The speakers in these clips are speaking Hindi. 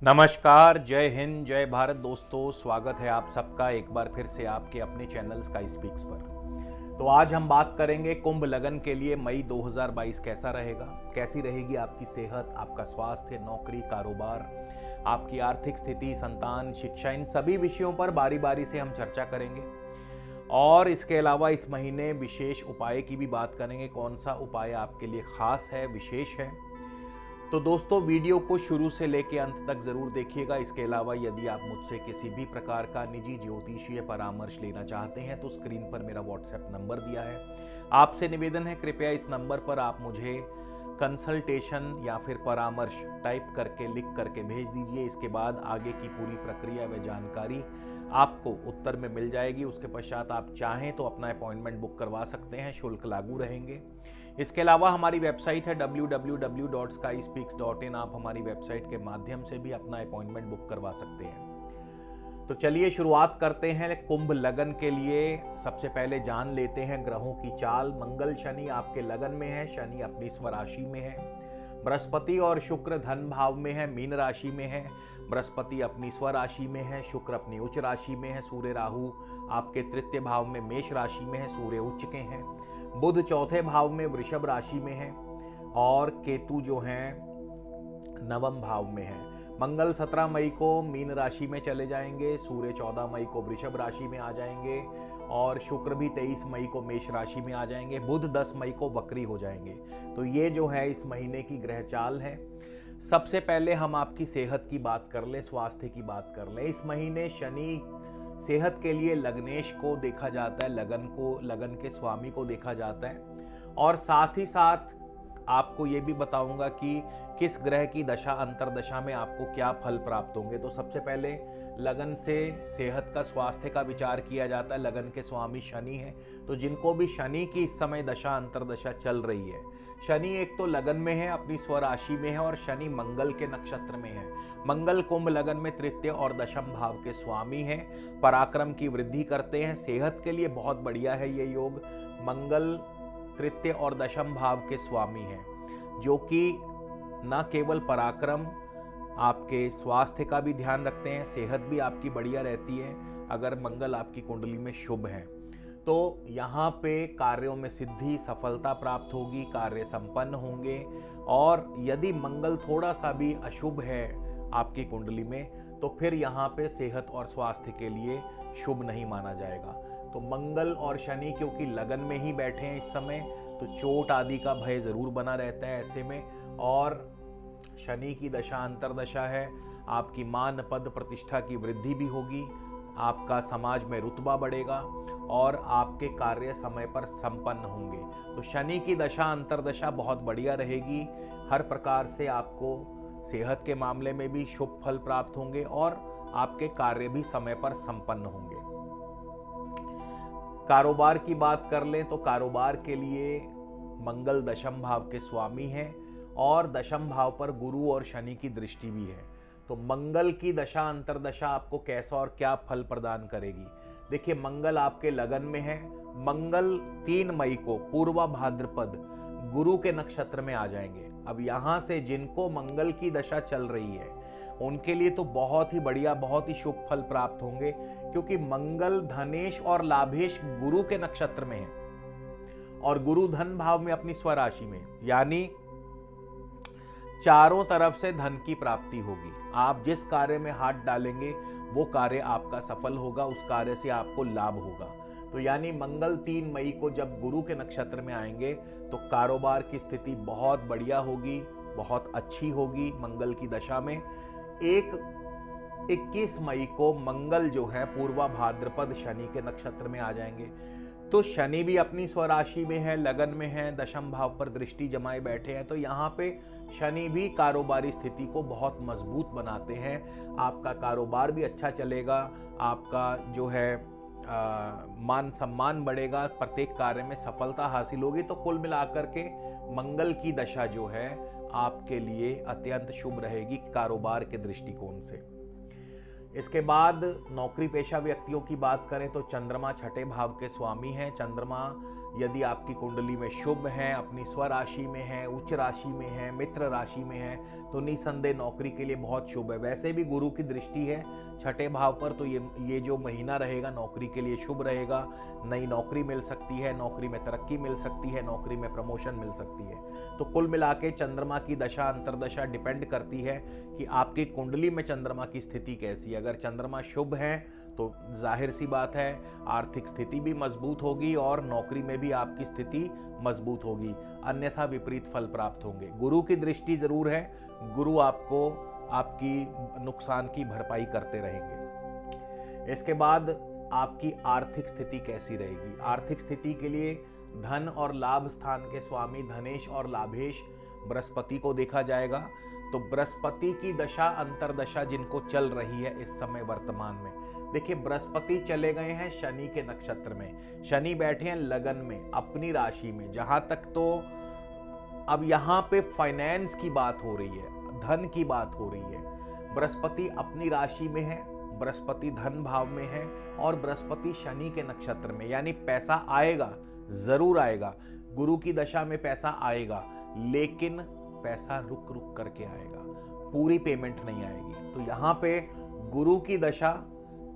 नमस्कार, जय हिंद, जय भारत दोस्तों। स्वागत है आप सबका एक बार फिर से आपके अपने चैनल स्काई स्पीक्स पर। तो आज हम बात करेंगे कुंभ लगन के लिए मई 2022 कैसा रहेगा, कैसी रहेगी आपकी सेहत, आपका स्वास्थ्य, नौकरी, कारोबार, आपकी आर्थिक स्थिति, संतान, शिक्षा, इन सभी विषयों पर बारी बारी से हम चर्चा करेंगे। और इसके अलावा इस महीने विशेष उपाय की भी बात करेंगे, कौन सा उपाय आपके लिए खास है, विशेष है। तो दोस्तों वीडियो को शुरू से लेकर अंत तक जरूर देखिएगा। इसके अलावा यदि आप मुझसे किसी भी प्रकार का निजी ज्योतिषीय परामर्श लेना चाहते हैं तो स्क्रीन पर मेरा व्हाट्सएप नंबर दिया है। आपसे निवेदन है, कृपया इस नंबर पर आप मुझे कंसल्टेशन या फिर परामर्श टाइप करके लिख करके भेज दीजिए। इसके बाद आगे की पूरी प्रक्रिया व जानकारी आपको उत्तर में मिल जाएगी। उसके पश्चात आप चाहें तो अपना अपॉइंटमेंट बुक करवा सकते हैं, शुल्क लागू रहेंगे। इसके अलावा हमारी वेबसाइट है www.skyspeaks.in। आप हमारी वेबसाइट के माध्यम से भी अपना अपॉइंटमेंट बुक करवा सकते हैं। तो चलिए शुरुआत करते हैं कुंभ लगन के लिए। सबसे पहले जान लेते हैं ग्रहों की चाल। मंगल शनि आपके लगन में है, शनि अपनी स्वराशि में है। बृहस्पति और शुक्र धन भाव में है, मीन राशि में है। बृहस्पति अपनी स्वराशि में है, शुक्र अपनी उच्च राशि में है। सूर्य राहु आपके तृतीय भाव में मेष राशि में है, सूर्य उच्च के हैं। बुध चौथे भाव में वृषभ राशि में है और केतु जो है नवम भाव में है। मंगल 17 मई को मीन राशि में चले जाएंगे, सूर्य 14 मई को वृषभ राशि में आ जाएंगे और शुक्र भी 23 मई को मेष राशि में आ जाएंगे। बुध 10 मई को वक्री हो जाएंगे। तो ये जो है इस महीने की ग्रह चाल है। सबसे पहले हम आपकी सेहत की बात कर लें, स्वास्थ्य की बात कर लें। इस महीने शनि सेहत के लिए लग्नेश को देखा जाता है, लगन के स्वामी को देखा जाता है। और साथ ही साथ आपको ये भी बताऊंगा कि किस ग्रह की दशा अंतरदशा में आपको क्या फल प्राप्त होंगे। तो सबसे पहले लगन से सेहत का, स्वास्थ्य का विचार किया जाता है। लगन के स्वामी शनि हैं, तो जिनको भी शनि की इस समय दशा अंतरदशा चल रही है, शनि एक तो लगन में है, अपनी स्वराशि में है और शनि मंगल के नक्षत्र में है। मंगल कुंभ लगन में तृतीय और दशम भाव के स्वामी हैं, पराक्रम की वृद्धि करते हैं। सेहत के लिए बहुत बढ़िया है ये योग। मंगल तृतीय और दशम भाव के स्वामी हैं, जो कि न केवल पराक्रम, आपके स्वास्थ्य का भी ध्यान रखते हैं, सेहत भी आपकी बढ़िया रहती है अगर मंगल आपकी कुंडली में शुभ है। तो यहाँ पे कार्यों में सिद्धि, सफलता प्राप्त होगी, कार्य संपन्न होंगे। और यदि मंगल थोड़ा सा भी अशुभ है आपकी कुंडली में तो फिर यहाँ पे सेहत और स्वास्थ्य के लिए शुभ नहीं माना जाएगा। तो मंगल और शनि क्योंकि लगन में ही बैठे हैं इस समय, तो चोट आदि का भय जरूर बना रहता है ऐसे में। और शनि की दशा अंतरदशा है, आपकी मान पद प्रतिष्ठा की वृद्धि भी होगी, आपका समाज में रुतबा बढ़ेगा और आपके कार्य समय पर संपन्न होंगे। तो शनि की दशा अंतरदशा बहुत बढ़िया रहेगी। हर प्रकार से आपको सेहत के मामले में भी शुभ फल प्राप्त होंगे और आपके कार्य भी समय पर संपन्न होंगे। कारोबार की बात कर लें तो कारोबार के लिए मंगल दशम भाव के स्वामी हैं और दशम भाव पर गुरु और शनि की दृष्टि भी है। तो मंगल की दशा अंतरदशा आपको कैसा और क्या फल प्रदान करेगी। देखिए, मंगल आपके लगन में है। मंगल 3 मई को पूर्वा भाद्रपद गुरु के नक्षत्र में आ जाएंगे। अब यहां से जिनको मंगल की दशा चल रही है उनके लिए तो बहुत ही बढ़िया, बहुत ही शुभ फल प्राप्त होंगे, क्योंकि मंगल धनेश और लाभेश गुरु के नक्षत्र में है और गुरु धन भाव में अपनी स्वराशि में, यानी चारों तरफ से धन की प्राप्ति होगी। आप जिस कार्य में हाथ डालेंगे वो कार्य आपका सफल होगा, उस कार्य से आपको लाभ होगा। तो यानी मंगल 3 मई को जब गुरु के नक्षत्र में आएंगे तो कारोबार की स्थिति बहुत बढ़िया होगी, बहुत अच्छी होगी मंगल की दशा में। 21 मई को मंगल जो है पूर्वा भाद्रपद शनि के नक्षत्र में आ जाएंगे। तो शनि भी अपनी स्वराशि में है, लगन में है, दशम भाव पर दृष्टि जमाए बैठे हैं। तो यहाँ पे शनि भी कारोबारी स्थिति को बहुत मजबूत बनाते हैं। आपका कारोबार भी अच्छा चलेगा, आपका जो है मान सम्मान बढ़ेगा, प्रत्येक कार्य में सफलता हासिल होगी। तो कुल मिलाकर के मंगल की दशा जो है आपके लिए अत्यंत शुभ रहेगी कारोबार के दृष्टिकोण से। इसके बाद नौकरी पेशा व्यक्तियों की बात करें तो चंद्रमा छठे भाव के स्वामी हैं। चंद्रमा यदि आपकी कुंडली में शुभ है, अपनी स्वराशि में है, उच्च राशि में है, मित्र राशि में है, तो निसंदेह नौकरी के लिए बहुत शुभ है। वैसे भी गुरु की दृष्टि है छठे भाव पर, तो ये जो महीना रहेगा नौकरी के लिए शुभ रहेगा। नई नौकरी मिल सकती है, नौकरी में तरक्की मिल सकती है, नौकरी में प्रमोशन मिल सकती है। तो कुल मिला के चंद्रमा की दशा अंतर्दशा डिपेंड करती है कि आपकी कुंडली में चंद्रमा की स्थिति कैसी है। अगर चंद्रमा शुभ है तो जाहिर सी बात है आर्थिक स्थिति भी मजबूत होगी और नौकरी में भी आपकी स्थिति मजबूत होगी, अन्यथा विपरीत फल प्राप्त होंगे। गुरु की दृष्टि जरूर है, गुरु आपको आपकी नुकसान की भरपाई करते रहेंगे। इसके बाद आपकी आर्थिक स्थिति कैसी रहेगी? आर्थिक स्थिति के लिए धन और लाभ स्थान के स्वामी धनेश और लाभेश बृहस्पति को देखा जाएगा। तो बृहस्पति की दशा अंतरदशा जिनको चल रही है इस समय वर्तमान में, देखिए बृहस्पति चले गए हैं शनि के नक्षत्र में, शनि बैठे हैं लगन में अपनी राशि में। जहां तक तो अब यहां पे फाइनेंस की बात हो रही है, धन की बात हो रही है। बृहस्पति अपनी राशि में है, बृहस्पति धन भाव में है और बृहस्पति शनि के नक्षत्र में, यानी पैसा आएगा, जरूर आएगा। गुरु की दशा में पैसा आएगा, लेकिन पैसा रुक रुक करके आएगा, पूरी पेमेंट नहीं आएगी। तो यहाँ पे गुरु की दशा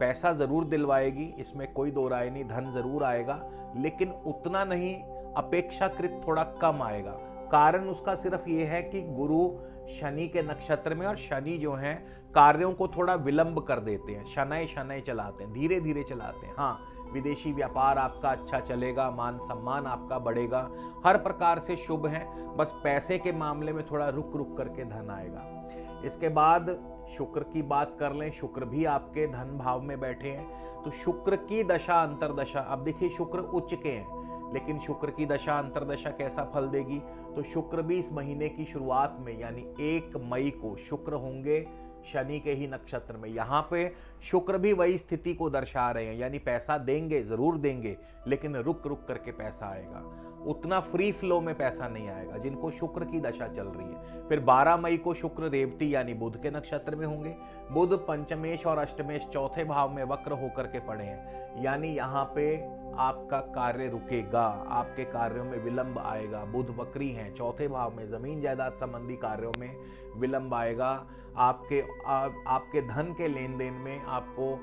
पैसा जरूर दिलवाएगी, इसमें कोई दो राय नहीं, धन जरूर आएगा, लेकिन उतना नहीं, अपेक्षाकृत थोड़ा कम आएगा। कारण उसका सिर्फ ये है कि गुरु शनि के नक्षत्र में, और शनि जो है कार्यों को थोड़ा विलंब कर देते हैं, शनै शनै चलाते हैं, धीरे धीरे चलाते हैं। हाँ, विदेशी व्यापार आपका अच्छा चलेगा, मान सम्मान आपका बढ़ेगा, हर प्रकार से शुभ है, बस पैसे के मामले में थोड़ा रुक रुक करके धन आएगा। इसके बाद शुक्र की बात कर लें, शुक्र भी आपके धन भाव में बैठे हैं। तो शुक्र की दशा अंतरदशा, अब देखिए शुक्र उच्च के हैं, लेकिन शुक्र की दशा अंतरदशा कैसा फल देगी? तो शुक्र भी इस महीने की शुरुआत में यानी 1 मई को शुक्र होंगे शनि के ही नक्षत्र में। यहाँ पे शुक्र भी वही स्थिति को दर्शा रहे हैं, यानी पैसा देंगे, जरूर देंगे, लेकिन रुक रुक करके पैसा आएगा, उतना फ्री फ्लो में पैसा नहीं आएगा जिनको शुक्र की दशा चल रही है। फिर 12 मई को शुक्र रेवती यानी बुध के नक्षत्र में होंगे। बुध पंचमेश और अष्टमेश चौथे भाव में वक्र होकर के पड़े हैं, यानी यहाँ पे आपका कार्य रुकेगा, आपके कार्यों में विलंब आएगा। बुध वक्री हैं, चौथे भाव में जमीन जायदाद संबंधी कार्यों में विलंब आएगा। आपके धन के लेन देन में आपको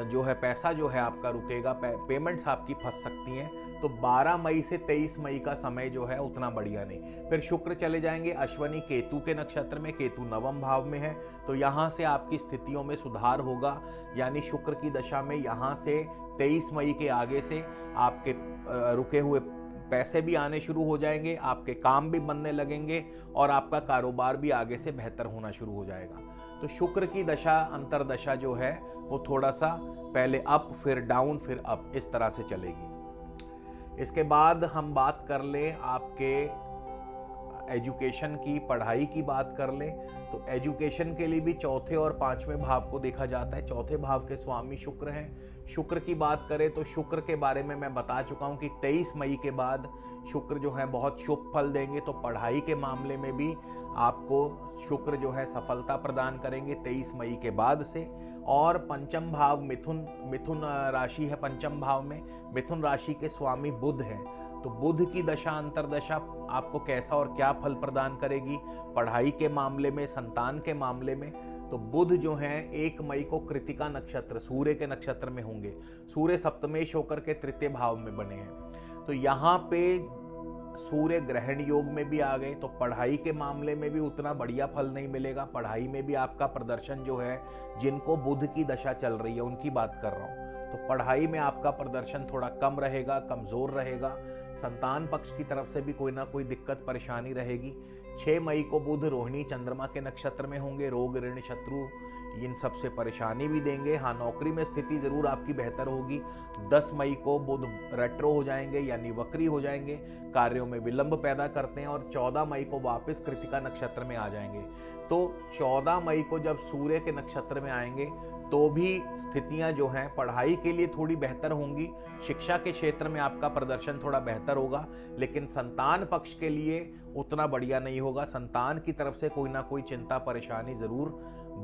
जो है पैसा जो है आपका रुकेगा, पेमेंट्स आपकी फंस सकती हैं। तो 12 मई से 23 मई का समय जो है उतना बढ़िया नहीं। फिर शुक्र चले जाएंगे अश्वनी केतु के नक्षत्र में, केतु नवम भाव में है, तो यहाँ से आपकी स्थितियों में सुधार होगा, यानी शुक्र की दशा में यहाँ से 23 मई के आगे से आपके रुके हुए पैसे भी आने शुरू हो जाएंगे, आपके काम भी बनने लगेंगे और आपका कारोबार भी आगे से बेहतर होना शुरू हो जाएगा। तो शुक्र की दशा अंतरदशा जो है वो थोड़ा सा पहले अप फिर डाउन फिर अप, इस तरह से चलेगी। इसके बाद हम बात कर लें आपके एजुकेशन की, पढ़ाई की बात कर लें, तो एजुकेशन के लिए भी चौथे और पांचवें भाव को देखा जाता है। चौथे भाव के स्वामी शुक्र हैं। शुक्र की बात करें तो शुक्र के बारे में मैं बता चुका हूं कि 23 मई के बाद शुक्र जो है बहुत शुभ फल देंगे। तो पढ़ाई के मामले में भी आपको शुक्र जो है सफलता प्रदान करेंगे 23 मई के बाद से। और पंचम भाव मिथुन राशि है, पंचम भाव में मिथुन राशि के स्वामी बुध हैं। तो बुध की दशा अंतरदशा आपको कैसा और क्या फल प्रदान करेगी पढ़ाई के मामले में, संतान के मामले में? तो बुध जो है 1 मई को कृतिका नक्षत्र सूर्य के नक्षत्र में होंगे। सूर्य सप्तमेश होकर के तृतीय भाव में बने हैं, तो यहाँ पे सूर्य ग्रहण योग में भी आ गए। तो पढ़ाई के मामले में भी उतना बढ़िया फल नहीं मिलेगा। पढ़ाई में भी आपका प्रदर्शन जो है, जिनको बुध की दशा चल रही है उनकी बात कर रहा हूँ, तो पढ़ाई में आपका प्रदर्शन थोड़ा कम रहेगा, कमजोर रहेगा। संतान पक्ष की तरफ से भी कोई ना कोई दिक्कत परेशानी रहेगी। 6 मई को बुध रोहिणी चंद्रमा के नक्षत्र में होंगे। रोग ऋण शत्रु इन सब से परेशानी भी देंगे। हाँ, नौकरी में स्थिति जरूर आपकी बेहतर होगी। 10 मई को बुध रेट्रो हो जाएंगे यानी वक्री हो जाएंगे, कार्यों में विलंब पैदा करते हैं, और 14 मई को वापस कृतिका नक्षत्र में आ जाएंगे। तो 14 मई को जब सूर्य के नक्षत्र में आएंगे तो भी स्थितियां जो हैं पढ़ाई के लिए थोड़ी बेहतर होंगी, शिक्षा के क्षेत्र में आपका प्रदर्शन थोड़ा बेहतर होगा, लेकिन संतान पक्ष के लिए उतना बढ़िया नहीं होगा। संतान की तरफ से कोई ना कोई चिंता परेशानी जरूर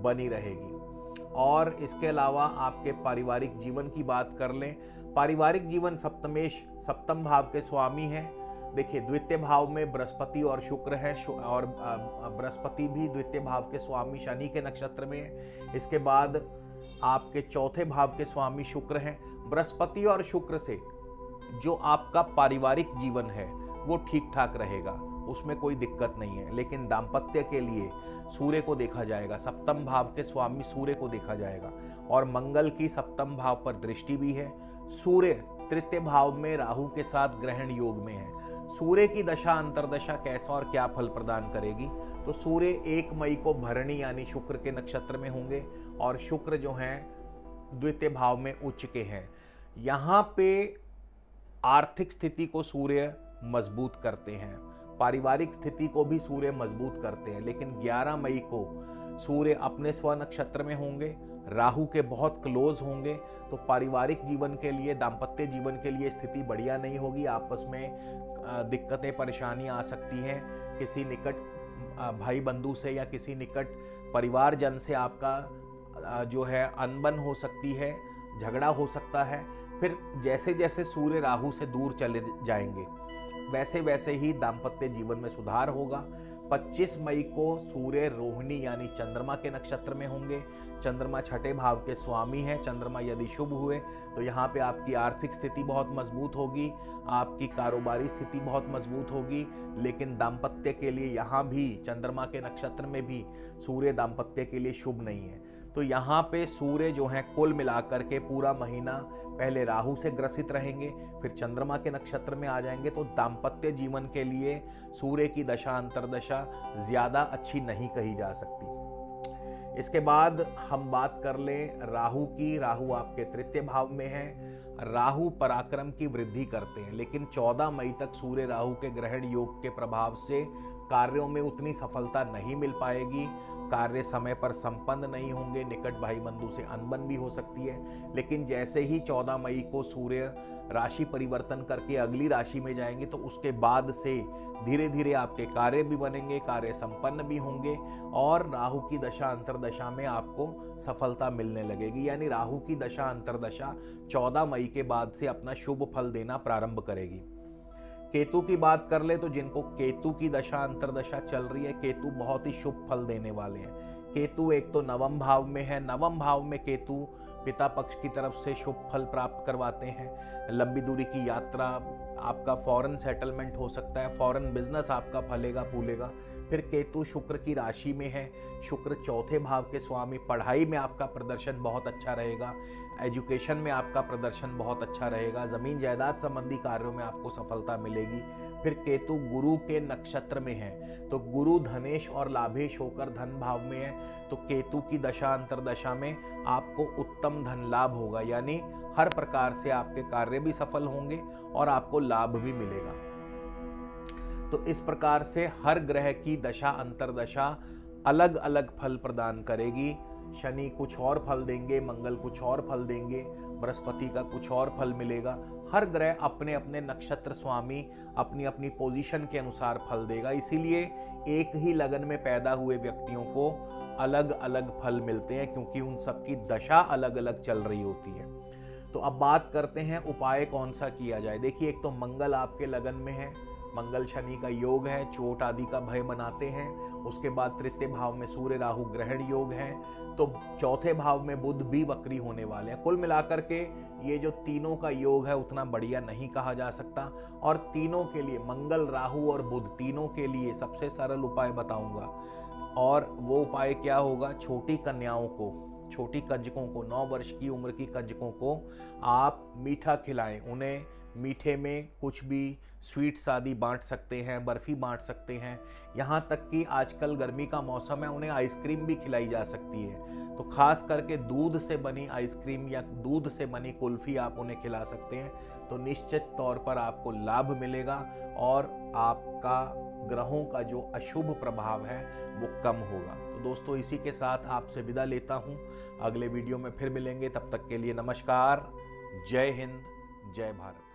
बनी रहेगी। और इसके अलावा आपके पारिवारिक जीवन की बात कर लें, पारिवारिक जीवन सप्तमेश सप्तम भाव के स्वामी हैं। देखिए द्वितीय भाव में बृहस्पति और शुक्र है, और बृहस्पति भी द्वितीय भाव के स्वामी शनि के नक्षत्र में है। इसके बाद आपके चौथे भाव के स्वामी शुक्र हैं। बृहस्पति और शुक्र से जो आपका पारिवारिक जीवन है वो ठीक ठाक रहेगा, उसमें कोई दिक्कत नहीं है। लेकिन दाम्पत्य के लिए सूर्य को देखा जाएगा, सप्तम भाव के स्वामी सूर्य को देखा जाएगा, और मंगल की सप्तम भाव पर दृष्टि भी है। सूर्य तृतीय भाव में राहु के साथ ग्रहण योग में है। सूर्य की दशा अंतरदशा कैसा और क्या फल प्रदान करेगी, तो सूर्य 1 मई को भरणी यानी शुक्र के नक्षत्र में होंगे, और शुक्र जो हैं द्वितीय भाव में उच्च के हैं। यहाँ पे आर्थिक स्थिति को सूर्य मजबूत करते हैं, पारिवारिक स्थिति को भी सूर्य मजबूत करते हैं। लेकिन 11 मई को सूर्य अपने स्व नक्षत्र में होंगे, राहु के बहुत क्लोज होंगे, तो पारिवारिक जीवन के लिए, दाम्पत्य जीवन के लिए स्थिति बढ़िया नहीं होगी। आपस में दिक्कतें परेशानियां आ सकती हैं, किसी निकट भाई बंधु से या किसी निकट परिवारजन से आपका जो है अनबन हो सकती है, झगड़ा हो सकता है। फिर जैसे जैसे सूर्य राहु से दूर चले जाएंगे वैसे वैसे ही दाम्पत्य जीवन में सुधार होगा। 25 मई को सूर्य रोहिणी यानी चंद्रमा के नक्षत्र में होंगे। चंद्रमा छठे भाव के स्वामी हैं। चंद्रमा यदि शुभ हुए तो यहाँ पे आपकी आर्थिक स्थिति बहुत मजबूत होगी, आपकी कारोबारी स्थिति बहुत मजबूत होगी। लेकिन दाम्पत्य के लिए यहाँ भी चंद्रमा के नक्षत्र में भी सूर्य दाम्पत्य के लिए शुभ नहीं है। तो यहाँ पे सूर्य जो है कुल मिलाकर के पूरा महीना पहले राहु से ग्रसित रहेंगे, फिर चंद्रमा के नक्षत्र में आ जाएंगे। तो दाम्पत्य जीवन के लिए सूर्य की दशा अंतरदशा ज्यादा अच्छी नहीं कही जा सकती। इसके बाद हम बात कर लें राहु की। राहु आपके तृतीय भाव में है। राहु पराक्रम की वृद्धि करते हैं, लेकिन 14 मई तक सूर्य राहु के ग्रहण योग के प्रभाव से कार्यों में उतनी सफलता नहीं मिल पाएगी, कार्य समय पर संपन्न नहीं होंगे, निकट भाई बंधु से अनबन भी हो सकती है। लेकिन जैसे ही 14 मई को सूर्य राशि परिवर्तन करके अगली राशि में जाएंगे तो उसके बाद से धीरे धीरे आपके कार्य भी बनेंगे, कार्य संपन्न भी होंगे, और राहु की दशा अंतरदशा में आपको सफलता मिलने लगेगी। यानी राहु की दशा अंतरदशा 14 मई के बाद से अपना शुभ फल देना प्रारंभ करेगी। केतु की बात कर ले तो जिनको केतु की दशा अंतरदशा चल रही है, केतु बहुत ही शुभ फल देने वाले हैं। केतु एक तो नवम भाव में है। नवम भाव में केतु पिता पक्ष की तरफ से शुभ फल प्राप्त करवाते हैं। लंबी दूरी की यात्रा, आपका फॉरेन सेटलमेंट हो सकता है, फॉरेन बिजनेस आपका फलेगा फूलेगा। फिर केतु शुक्र की राशि में है। शुक्र चौथे भाव के स्वामी, पढ़ाई में आपका प्रदर्शन बहुत अच्छा रहेगा, एजुकेशन में आपका प्रदर्शन बहुत अच्छा रहेगा, जमीन जायदाद संबंधी कार्यों में आपको सफलता मिलेगी। फिर केतु गुरु के नक्षत्र में है, तो गुरु धनेश और लाभेश होकर धन भाव में है। तो केतु की दशा अंतरदशा में आपको उत्तम धन लाभ होगा, यानी हर प्रकार से आपके कार्य भी सफल होंगे और आपको लाभ भी मिलेगा। तो इस प्रकार से हर ग्रह की दशा अंतरदशा अलग अलग फल प्रदान करेगी। शनि कुछ और फल देंगे, मंगल कुछ और फल देंगे, बृहस्पति का कुछ और फल मिलेगा। हर ग्रह अपने अपने नक्षत्र स्वामी अपनी अपनी पोजीशन के अनुसार फल देगा। इसीलिए एक ही लगन में पैदा हुए व्यक्तियों को अलग अलग फल मिलते हैं, क्योंकि उन सबकी दशा अलग अलग चल रही होती है। तो अब बात करते हैं उपाय कौन सा किया जाए। देखिए, एक तो मंगल आपके लगन में है, मंगल शनि का योग है, चोट आदि का भय बनाते हैं। उसके बाद तृतीय भाव में सूर्य राहु ग्रहण योग है, तो चौथे भाव में बुध भी वक्री होने वाले हैं। कुल मिलाकर के ये जो तीनों का योग है उतना बढ़िया नहीं कहा जा सकता। और तीनों के लिए, मंगल राहु और बुध तीनों के लिए सबसे सरल उपाय बताऊंगा, और वो उपाय क्या होगा। छोटी कन्याओं को, छोटी कंजकों को, 9 वर्ष की उम्र की कंजकों को आप मीठा खिलाएं। उन्हें मीठे में कुछ भी स्वीट्स आदि बांट सकते हैं, बर्फी बांट सकते हैं। यहाँ तक कि आजकल गर्मी का मौसम है, उन्हें आइसक्रीम भी खिलाई जा सकती है। तो खास करके दूध से बनी आइसक्रीम या दूध से बनी कुल्फी आप उन्हें खिला सकते हैं, तो निश्चित तौर पर आपको लाभ मिलेगा और आपका ग्रहों का जो अशुभ प्रभाव है वो कम होगा। तो तो दोस्तों इसी के साथ आपसे विदा लेता हूं। अगले वीडियो में फिर मिलेंगे, तब तक के लिए नमस्कार। जय हिंद, जय भारत।